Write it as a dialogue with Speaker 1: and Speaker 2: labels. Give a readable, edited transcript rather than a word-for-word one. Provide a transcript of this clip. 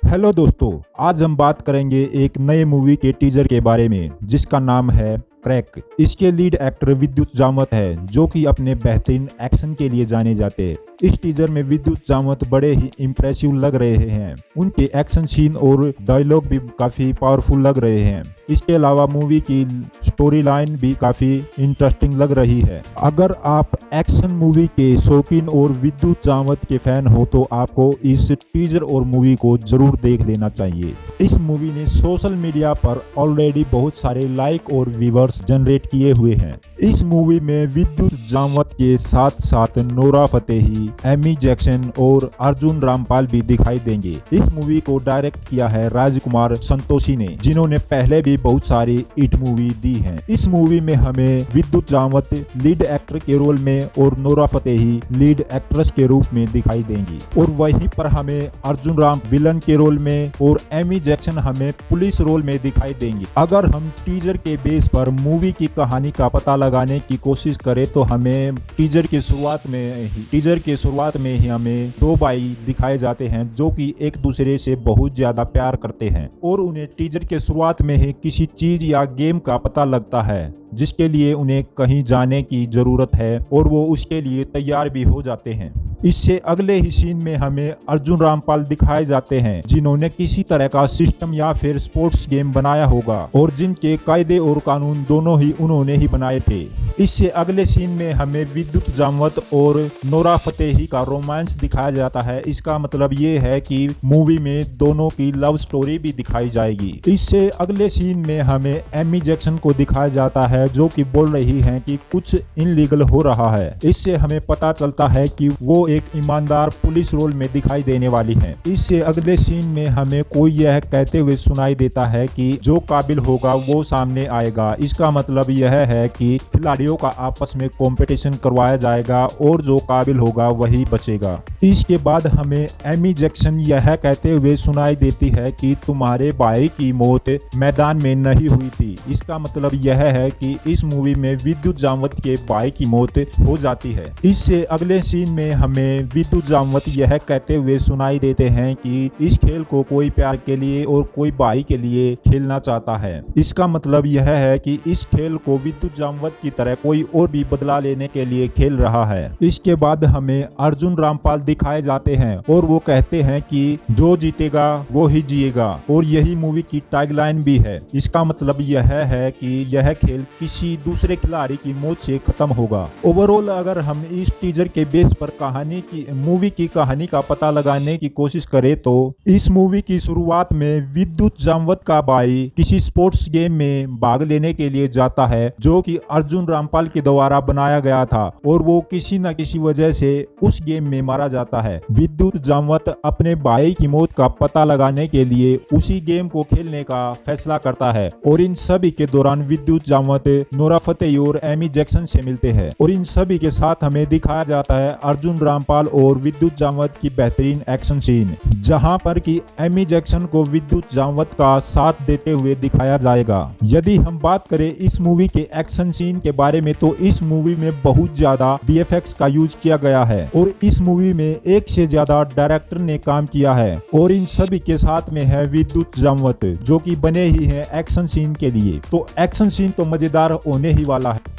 Speaker 1: Hello दोस्तों, आज हम बात करेंगे एक नए मूवी के टीजर के बारे में जिसका नाम है क्रैक। इसके लीड एक्टर विद्युत जामवत है जो कि अपने बेहतरीन एक्शन के लिए जाने जाते हैं। इस टीजर में विद्युत जामवत बड़े ही इम्प्रेसिव लग रहे हैं। उनके एक्शन सीन और डायलॉग भी काफी पावरफुल लग रहे हैं। इसके अलावा मूवी की स्टोरी लाइन भी काफी इंटरेस्टिंग लग रही है। अगर आप एक्शन मूवी के शौकीन और विद्युत जामवत के फैन हो तो आपको इस टीजर और मूवी को जरूर देख लेना चाहिए। इस मूवी ने सोशल मीडिया पर ऑलरेडी बहुत सारे लाइक और व्यूअर्स जनरेट किए हुए हैं। इस मूवी में विद्युत जामवत के साथ साथ नोरा फतेही, एमी जैक्सन और अर्जुन रामपाल भी दिखाई देंगे। इस मूवी को डायरेक्ट किया है राजकुमार संतोषी ने, जिन्होंने पहले भी बहुत सारी हिट मूवी दी हैं। इस मूवी में हमें विद्युत जामवत लीड एक्टर के रोल में और नोरा फतेही लीड एक्ट्रेस के रूप में दिखाई देंगी, और वहीं पर हमें अर्जुन राम विलन के रोल में और एमी जैक्सन हमें पुलिस रोल में दिखाई देंगी। अगर हम टीजर के बेस पर मूवी की कहानी का पता लगाने की कोशिश करें तो हमें टीजर की शुरुआत में ही हमें दो भाई दिखाए जाते हैं जो कि एक दूसरे से बहुत ज्यादा प्यार करते हैं, और उन्हें टीजर के शुरुआत में ही किसी चीज या गेम का पता लगता है जिसके लिए उन्हें कहीं जाने की जरूरत है, और वो उसके लिए तैयार भी हो जाते हैं। इससे अगले ही सीन में हमें अर्जुन रामपाल दिखाए जाते हैं जिन्होंने किसी तरह का सिस्टम या फिर स्पोर्ट्स गेम बनाया होगा, और जिनके कायदे और कानून दोनों ही उन्होंने ही बनाए थे। इससे अगले सीन में हमें विद्युत जामवत और नोरा फतेही का रोमांस दिखाया जाता है। इसका मतलब ये है कि मूवी में दोनों की लव स्टोरी भी दिखाई जाएगी। इससे अगले सीन में हमें एमी जैक्सन को दिखाया जाता है जो कि बोल रही हैं कि कुछ इनलीगल हो रहा है। इससे हमें पता चलता है कि वो एक ईमानदार पुलिस रोल में दिखाई देने वाली हैं। इससे अगले सीन में हमें कोई यह कहते हुए सुनाई देता है कि जो काबिल होगा वो सामने आएगा। इसका मतलब यह है कि खिलाड़ियों का आपस में कंपटीशन करवाया जाएगा और जो काबिल होगा वही बचेगा। इसके बाद हमें एमी जैक्सन यह कहते हुए सुनाई देती है कि तुम्हारे भाई की मौत मैदान में नहीं हुई थी। इसका मतलब यह है कि इस मूवी में विद्युत जामवत के भाई की मौत हो जाती है। इससे अगले सीन में हमें विद्युत जामवत यह कहते हुए सुनाई देते हैं कि इस खेल को कोई प्यार के लिए और कोई भाई के लिए खेलना चाहता है। इसका मतलब यह है कि इस खेल को विद्युत जामवत की तरह कोई और भी बदला लेने के लिए खेल रहा है। इसके बाद हमें अर्जुन रामपाल दिखाए जाते हैं और वो कहते हैं कि जो जीतेगा वो ही जिएगा, और यही मूवी की टैगलाइन भी है। इसका मतलब यह है कि यह खेल किसी दूसरे खिलाड़ी की मौत से खत्म होगा। ओवरऑल अगर हम इस टीजर के बेस पर मूवी की कहानी का पता लगाने की कोशिश करें तो इस मूवी की शुरुआत में विद्युत जामवत का भाई किसी स्पोर्ट्स गेम में भाग लेने के लिए जाता है जो कि अर्जुन रामपाल के द्वारा बनाया गया था, और वो किसी न किसी वजह से उस गेम में मारा जाता है। विद्युत जामवत अपने भाई की मौत का पता लगाने के लिए उसी गेम को खेलने का फैसला करता है, और इन सभी के दौरान विद्युत जामवत नोरा फतेही और एमी जैक्सन से मिलते हैं, और इन सभी के साथ हमें दिखाया जाता है अर्जुन रामपाल और विद्युत जामवत की बेहतरीन एक्शन सीन, जहां पर कि एमी जैक्सन को विद्युत जामवत का साथ देते हुए दिखाया जाएगा। यदि हम बात करें इस मूवी के एक्शन सीन के बारे में तो इस मूवी में बहुत ज्यादा वीएफएक्स का यूज किया गया है, और इस मूवी में एक से ज्यादा डायरेक्टर ने काम किया है, और इन सभी के साथ में है विद्युत जामवत जो कि बने ही हैं एक्शन सीन के लिए। तो एक्शन सीन तो मजेदार होने ही वाला है।